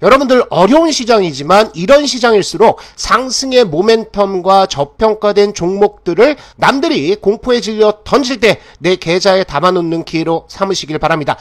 여러분들 어려운 시장이지만 이런 시장일수록 상승의 모멘텀과 저평가된 종목들을 남들이 공포에 질려 던질 때 내 계좌에 담아놓는 기회로 삼으시길 바랍니다.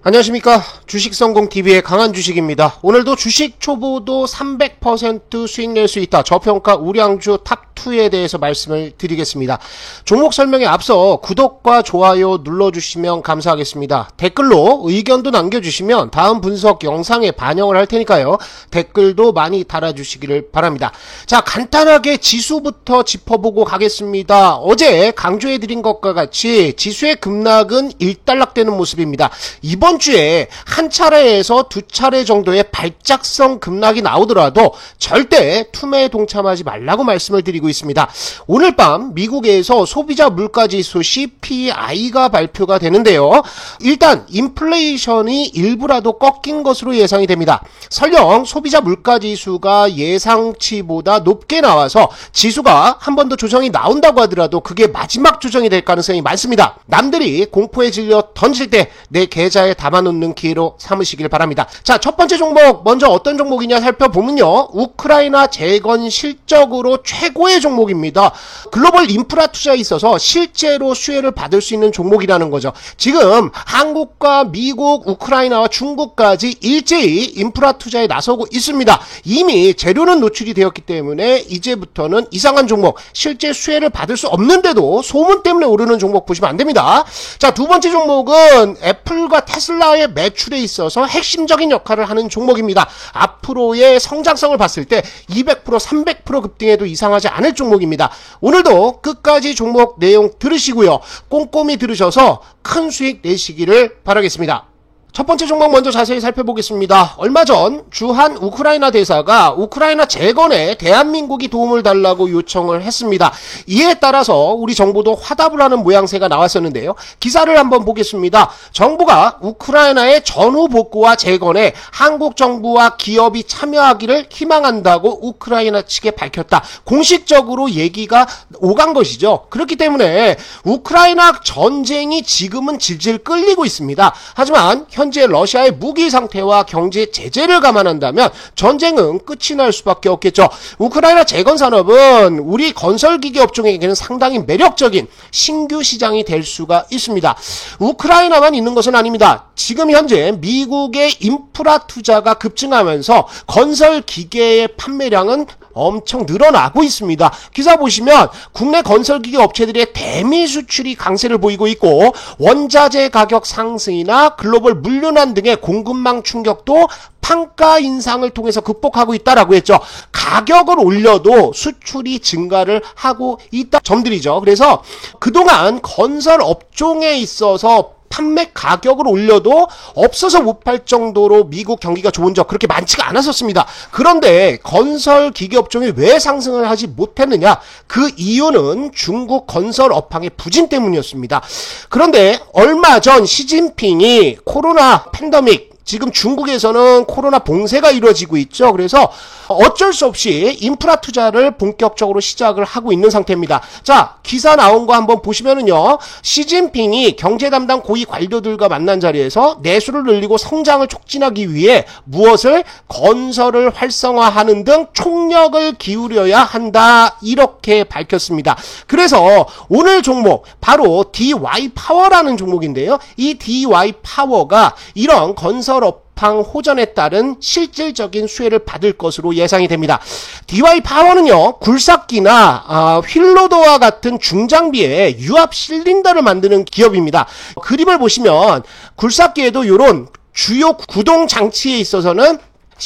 안녕하십니까, 주식성공TV의 강한주식입니다. 오늘도 주식 초보도 300% 수익 낼 수 있다, 저평가 우량주 탑2에 대해서 말씀을 드리겠습니다. 종목 설명에 앞서 구독과 좋아요 눌러주시면 감사하겠습니다. 댓글로 의견도 남겨주시면 다음 분석 영상에 반영을 할 테니까요, 댓글도 많이 달아주시기를 바랍니다. 자, 간단하게 지수부터 짚어보고 가겠습니다. 어제 강조해드린 것과 같이 지수의 급락은 일단락되는 모습입니다. 이번 주에 한 차례에서 두 차례 정도의 발작성 급락이 나오더라도 절대 투매에 동참하지 말라고 말씀을 드리고 있습니다. 오늘 밤 미국에서 소비자 물가지수 CPI가 발표가 되는데요. 일단 인플레이션이 일부라도 꺾인 것으로 예상이 됩니다. 설령 소비자 물가지수가 예상치보다 높게 나와서 지수가 한 번 더 조정이 나온다고 하더라도 그게 마지막 조정이 될 가능성이 많습니다. 남들이 공포에 질려 던질 때 내 계좌에 담아놓는 기회로 삼으시길 바랍니다. 자, 첫 번째 종목 먼저 어떤 종목이냐 살펴보면요, 우크라이나 재건 실적으로 최고의 종목입니다. 글로벌 인프라 투자에 있어서 실제로 수혜를 받을 수 있는 종목이라는 거죠. 지금 한국과 미국, 우크라이나와 중국까지 일제히 인프라 투자에 나서고 있습니다. 이미 재료는 노출이 되었기 때문에 이제부터는 이상한 종목, 실제 수혜를 받을 수 없는데도 소문 때문에 오르는 종목 보시면 안 됩니다. 자, 두 번째 종목은 애플과 테슬라의 매출에 있어서 핵심적인 역할을 하는 종목입니다. 앞으로의 성장성을 봤을 때 200%, 300% 급등해도 이상하지 않을 종목입니다. 오늘도 끝까지 종목 내용 들으시고요, 꼼꼼히 들으셔서 큰 수익 내시기를 바라겠습니다. 첫 번째 종목 먼저 자세히 살펴보겠습니다. 얼마 전 주한 우크라이나 대사가 우크라이나 재건에 대한민국이 도움을 달라고 요청을 했습니다. 이에 따라서 우리 정부도 화답을 하는 모양새가 나왔었는데요. 기사를 한번 보겠습니다. 정부가 우크라이나의 전후 복구와 재건에 한국 정부와 기업이 참여하기를 희망한다고 우크라이나 측에 밝혔다. 공식적으로 얘기가 오간 것이죠. 그렇기 때문에 우크라이나 전쟁이 지금은 질질 끌리고 있습니다. 하지만 현재 러시아의 무기 상태와 경제 제재를 감안한다면 전쟁은 끝이 날 수밖에 없겠죠. 우크라이나 재건 산업은 우리 건설기계 업종에게는 상당히 매력적인 신규 시장이 될 수가 있습니다. 우크라이나만 있는 것은 아닙니다. 지금 현재 미국의 인프라 투자가 급증하면서 건설기계의 판매량은 엄청 늘어나고 있습니다. 기사 보시면 국내 건설기계 업체들의 대미 수출이 강세를 보이고 있고, 원자재 가격 상승이나 글로벌 물류난 등의 공급망 충격도 판가 인상을 통해서 극복하고 있다라고 했죠. 가격을 올려도 수출이 증가를 하고 있다 점들이죠. 그래서 그동안 건설 업종에 있어서 판매 가격을 올려도 없어서 못 팔 정도로 미국 경기가 좋은 적 그렇게 많지가 않았었습니다. 그런데 건설 기계 업종이 왜 상승을 하지 못했느냐? 그 이유는 중국 건설 업황의 부진 때문이었습니다. 그런데 얼마 전 시진핑이 코로나 팬데믹, 지금 중국에서는 코로나 봉쇄가 이루어지고 있죠. 그래서 어쩔 수 없이 인프라 투자를 본격적으로 시작을 하고 있는 상태입니다. 자, 기사 나온 거 한번 보시면은요, 시진핑이 경제 담당 고위 관료들과 만난 자리에서 내수를 늘리고 성장을 촉진하기 위해 무엇을 건설을 활성화하는 등 총력을 기울여야 한다, 이렇게 밝혔습니다. 그래서 오늘 종목 바로 DY파워라는 종목인데요. 이 DY파워가 이런 건설 업황 호전에 따른 실질적인 수혜를 받을 것으로 예상이 됩니다. DY파워는요, 굴삭기나 휠로더와 같은 중장비에 유압 실린더를 만드는 기업입니다. 그림을 보시면 굴삭기에도 이런 주요 구동 장치에 있어서는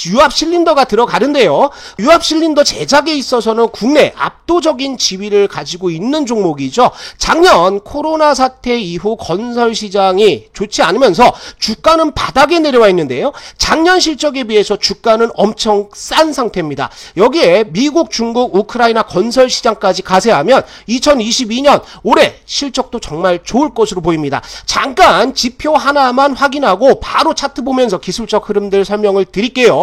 유압 실린더가 들어가는데요. 유압 실린더 제작에 있어서는 국내 압도적인 지위를 가지고 있는 종목이죠. 작년 코로나 사태 이후 건설 시장이 좋지 않으면서 주가는 바닥에 내려와 있는데요. 작년 실적에 비해서 주가는 엄청 싼 상태입니다. 여기에 미국, 중국, 우크라이나 건설 시장까지 가세하면 2022년 올해 실적도 정말 좋을 것으로 보입니다. 잠깐 지표 하나만 확인하고 바로 차트 보면서 기술적 흐름들 설명을 드릴게요.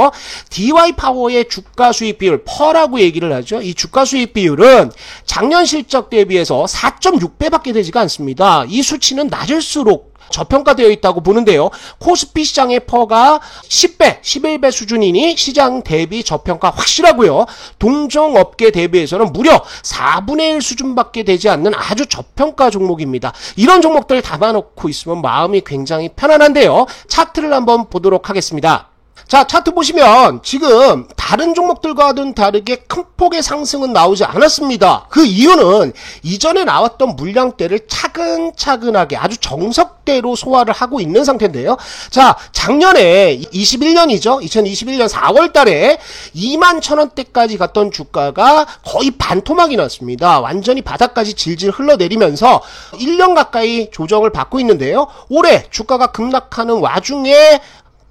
DY파워의 주가 수익 비율, 퍼라고 얘기를 하죠. 이 주가 수익 비율은 작년 실적 대비해서 4.6배밖에 되지가 않습니다. 이 수치는 낮을수록 저평가되어 있다고 보는데요. 코스피 시장의 퍼가 10배, 11배 수준이니 시장 대비 저평가 확실하고요. 동종업계 대비해서는 무려 4분의 1 수준밖에 되지 않는 아주 저평가 종목입니다. 이런 종목들 담아놓고 있으면 마음이 굉장히 편안한데요. 차트를 한번 보도록 하겠습니다. 자, 차트 보시면 지금 다른 종목들과는 다르게 큰 폭의 상승은 나오지 않았습니다. 그 이유는 이전에 나왔던 물량대를 차근차근하게 아주 정석대로 소화를 하고 있는 상태인데요. 자, 작년에 21년이죠. 2021년 4월 달에 21,000원대까지 갔던 주가가 거의 반토막이 났습니다. 완전히 바닥까지 질질 흘러내리면서 1년 가까이 조정을 받고 있는데요. 올해 주가가 급락하는 와중에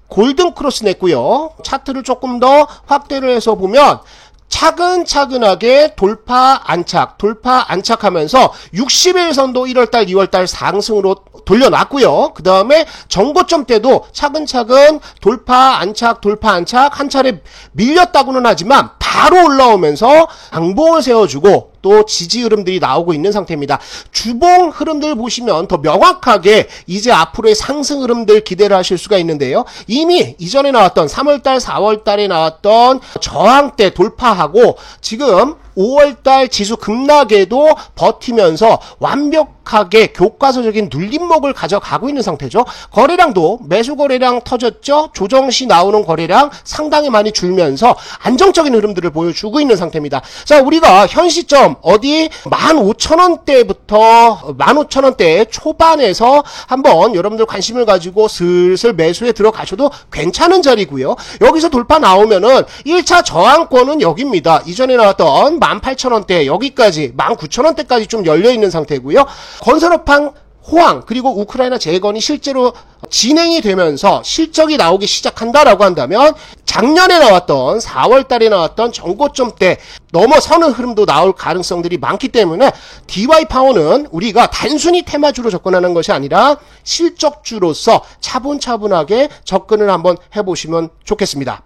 골든 크로스 냈고요. 차트를 조금 더 확대를 해서 보면 차근차근하게 돌파 안착하면서 60일선도 1월달 2월달 상승으로 돌려놨고요. 그 다음에 정고점 때도 차근차근 돌파 안착 한 차례 밀렸다고는 하지만 바로 올라오면서 강봉을 세워주고 또 지지 흐름들이 나오고 있는 상태입니다. 주봉 흐름들 보시면 더 명확하게 이제 앞으로의 상승 흐름들 기대를 하실 수가 있는데요. 이미 이전에 나왔던 3월달 4월달에 나왔던 저항대 돌파하고 지금 5월달 지수 급락에도 버티면서 완벽하게 교과서적인 눌림목을 가져가고 있는 상태죠. 거래량도 매수 거래량 터졌죠. 조정시 나오는 거래량 상당히 많이 줄면서 안정적인 흐름들을 보여주고 있는 상태입니다. 자, 우리가 현 시점 어디 15,000원대부터 15,000원대 초반에서 한번 여러분들 관심을 가지고 슬슬 매수에 들어가셔도 괜찮은 자리고요. 여기서 돌파 나오면은 1차 저항권은 여기입니다. 이전에 나왔던 18,000원대 여기까지 19,000원대까지 좀 열려있는 상태고요. 건설업황 호황 그리고 우크라이나 재건이 실제로 진행이 되면서 실적이 나오기 시작한다라고 한다면 작년에 나왔던 4월달에 나왔던 정고점대 넘어서는 흐름도 나올 가능성들이 많기 때문에 DY파워는 우리가 단순히 테마주로 접근하는 것이 아니라 실적주로서 차분차분하게 접근을 한번 해보시면 좋겠습니다.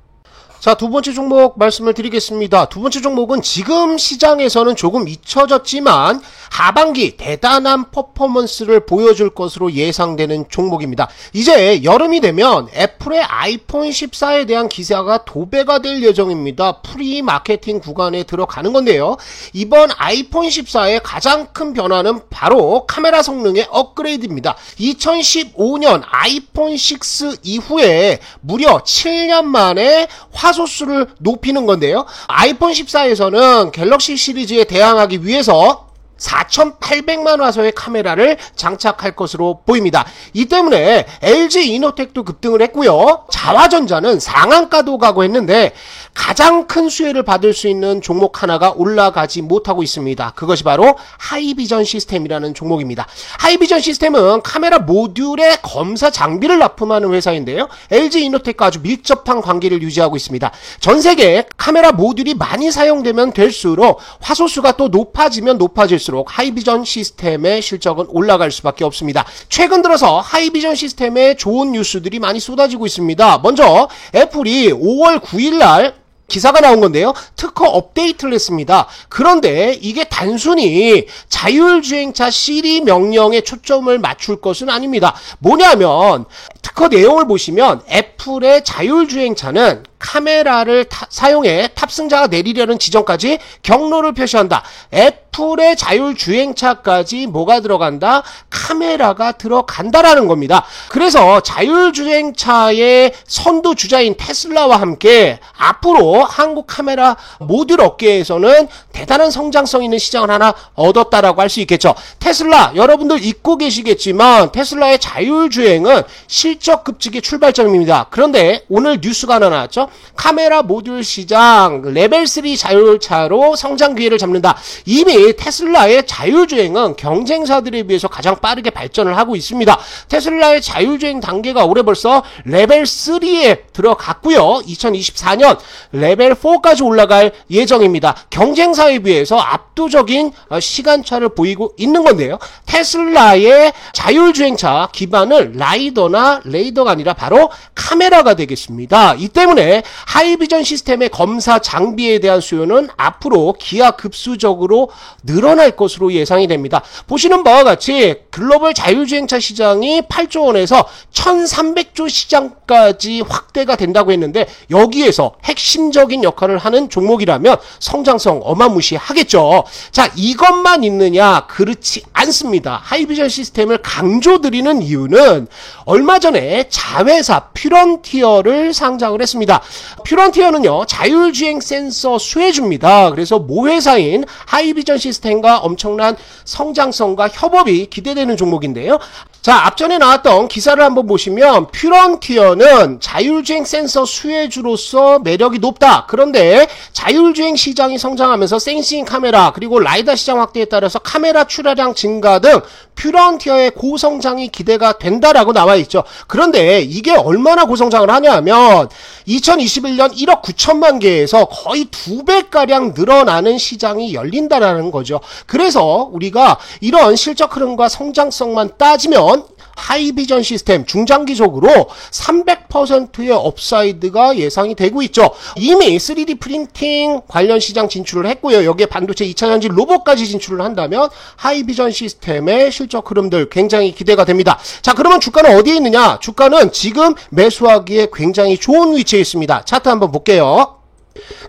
자, 두 번째 종목 말씀을 드리겠습니다. 두 번째 종목은 지금 시장에서는 조금 잊혀졌지만 하반기 대단한 퍼포먼스를 보여줄 것으로 예상되는 종목입니다. 이제 여름이 되면 애플의 아이폰 14에 대한 기사가 도배가 될 예정입니다. 프리 마케팅 구간에 들어가는 건데요. 이번 아이폰 14의 가장 큰 변화는 바로 카메라 성능의 업그레이드입니다. 2015년 아이폰 6 이후에 무려 7년 만에 화소수를 높이는 건데요. 아이폰 14에서는 갤럭시 시리즈에 대항하기 위해서 4,800만 화소의 카메라를 장착할 것으로 보입니다. 이 때문에 LG 이노텍도 급등을 했고요. 자화전자는 상한가도 가고 했는데 가장 큰 수혜를 받을 수 있는 종목 하나가 올라가지 못하고 있습니다. 그것이 바로 하이비전 시스템이라는 종목입니다. 하이비전 시스템은 카메라 모듈에 검사 장비를 납품하는 회사인데요. LG 이노텍과 아주 밀접한 관계를 유지하고 있습니다. 전 세계 카메라 모듈이 많이 사용되면 될수록 화소수가 또 높아지면 높아질수록 하이비전 시스템의 실적은 올라갈 수밖에 없습니다. 최근 들어서 하이비전 시스템에 좋은 뉴스들이 많이 쏟아지고 있습니다. 먼저 애플이 5월 9일날 기사가 나온 건데요. 특허 업데이트를 했습니다. 그런데 이게 단순히 자율주행차 시리 명령에 초점을 맞출 것은 아닙니다. 뭐냐면 특허 내용을 보시면 애플의 자율주행차는 카메라를 사용해 탑승자가 내리려는 지점까지 경로를 표시한다. 애플의 자율주행차까지 뭐가 들어간다? 카메라가 들어간다라는 겁니다. 그래서 자율주행차의 선두주자인 테슬라와 함께 앞으로 한국 카메라 모듈 업계에서는 대단한 성장성 있는 시장을 하나 얻었다라고 할 수 있겠죠. 테슬라 여러분들 잊고 계시겠지만 테슬라의 자율주행은 실적 급직의 출발점입니다. 그런데 오늘 뉴스가 하나 나왔죠. 카메라 모듈 시장 레벨 3 자율차로 성장 기회를 잡는다. 이미 테슬라의 자율주행은 경쟁사들에 비해서 가장 빠르게 발전을 하고 있습니다. 테슬라의 자율주행 단계가 올해 벌써 레벨 3에 들어갔고요. 2024년 레벨 4까지 올라갈 예정입니다. 경쟁사에 비해서 압도적인 시간차를 보이고 있는 건데요. 테슬라의 자율주행차 기반은 라이더나 레이더가 아니라 바로 카메라가 되겠습니다. 이 때문에 하이비전 시스템의 검사 장비에 대한 수요는 앞으로 기하급수적으로 늘어날 것으로 예상이 됩니다. 보시는 바와 같이 글로벌 자율주행차 시장이 8조 원에서 1300조 시장까지 확대가 된다고 했는데 여기에서 핵심적인 역할을 하는 종목이라면 성장성 어마무시하겠죠. 자, 이것만 있느냐? 그렇지 않습니다. 하이비전 시스템을 강조드리는 이유는 얼마 전에 자회사 퓨런티어를 상장을 했습니다. 퓨런티어는요, 자율주행 센서 수혜주입니다. 그래서 모회사인 하이비전 시스템과 엄청난 성장성과 협업이 기대되는 종목인데요. 자, 앞전에 나왔던 기사를 한번 보시면 퓨런티어는 자율주행 센서 수혜주로서 매력이 높다. 그런데 자율주행 시장이 성장하면서 센싱 카메라 그리고 라이다 시장 확대에 따라서 카메라 출하량 증가 등 퓨런티어의 고성장이 기대가 된다라고 나와 있죠. 그런데 이게 얼마나 고성장을 하냐면 2021년 1억 9천만 개에서 거의 2배가량 늘어나는 시장이 열린다라는 거죠. 그래서 우리가 이런 실적 흐름과 성장성만 따지면 하이비전 시스템 중장기적으로 300%의 업사이드가 예상이 되고 있죠. 이미 3D 프린팅 관련 시장 진출을 했고요. 여기에 반도체 2차 전지 로봇까지 진출을 한다면 하이비전 시스템의 실적 흐름들 굉장히 기대가 됩니다. 자, 그러면 주가는 어디에 있느냐? 주가는 지금 매수하기에 굉장히 좋은 위치에 있습니다. 차트 한번 볼게요.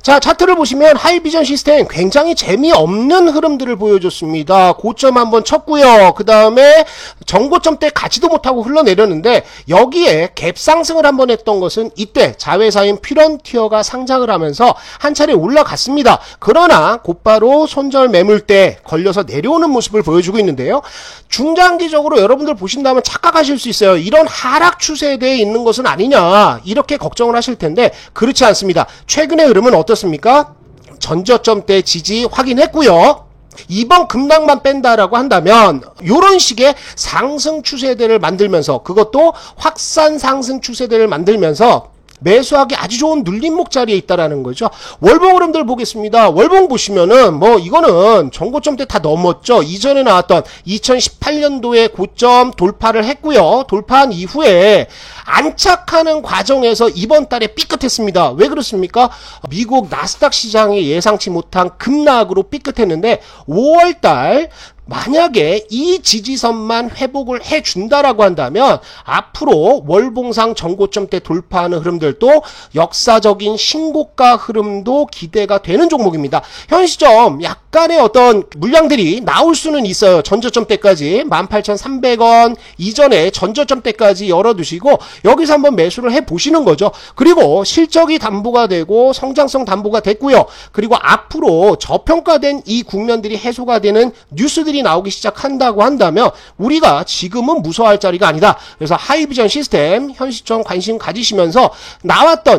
자, 차트를 보시면 하이비전 시스템 굉장히 재미없는 흐름들을 보여줬습니다. 고점 한번 쳤고요. 그 다음에 정고점 때 가지도 못하고 흘러내렸는데 여기에 갭 상승을 한번 했던 것은 이때 자회사인 퓨런티어가 상장을 하면서 한 차례 올라갔습니다. 그러나 곧바로 손절 매물대 걸려서 내려오는 모습을 보여주고 있는데요. 중장기적으로 여러분들 보신다면 착각하실 수 있어요. 이런 하락 추세에 대해 있는 것은 아니냐 이렇게 걱정을 하실 텐데 그렇지 않습니다. 최근의 흐름은 어떻습니까? 전저점대 지지 확인했고요. 이번 급락만 뺀다라고 한다면 이런 식의 상승 추세대를 만들면서 그것도 확산 상승 추세대를 만들면서 매수하기 아주 좋은 눌림목 자리에 있다라는 거죠. 월봉 흐름들 보겠습니다. 월봉 보시면은 뭐 이거는 전고점 때 다 넘었죠. 이전에 나왔던 2018년도에 고점 돌파를 했고요. 돌파한 이후에 안착하는 과정에서 이번 달에 삐끗했습니다. 왜 그렇습니까? 미국 나스닥 시장이 예상치 못한 급락으로 삐끗했는데 5월달 만약에 이 지지선만 회복을 해준다라고 한다면 앞으로 월봉상 전고점대 돌파하는 흐름들도 역사적인 신고가 흐름도 기대가 되는 종목입니다. 현 시점 약간의 어떤 물량들이 나올 수는 있어요. 전저점대까지 18,300원 이전에 전저점대까지 열어두시고 여기서 한번 매수를 해보시는 거죠. 그리고 실적이 담보가 되고 성장성 담보가 됐고요. 그리고 앞으로 저평가된 이 국면들이 해소가 되는 뉴스들이 나오기 시작한다고 한다면 우리가 지금은 무서워할 자리가 아니다. 그래서 하이비전 시스템 현 시점 관심 가지시면서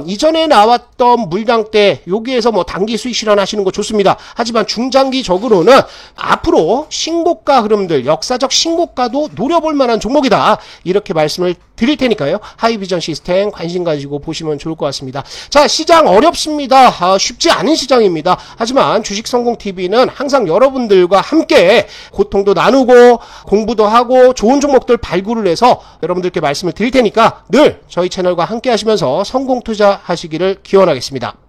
이전에 나왔던 물량대 여기에서 뭐 단기 수익 실현하시는 거 좋습니다. 하지만 중장기적으로는 앞으로 신고가 흐름들 역사적 신고가도 노려볼 만한 종목이다. 이렇게 말씀을 드릴 테니까요. 하이비전 시스템 관심 가지고 보시면 좋을 것 같습니다. 자, 시장 어렵습니다. 쉽지 않은 시장입니다. 하지만 주식성공TV는 항상 여러분들과 함께 고통도 나누고 공부도 하고 좋은 종목들 발굴을 해서 여러분들께 말씀을 드릴 테니까 늘 저희 채널과 함께 하시면서 성공 투자하시기를 기원하겠습니다.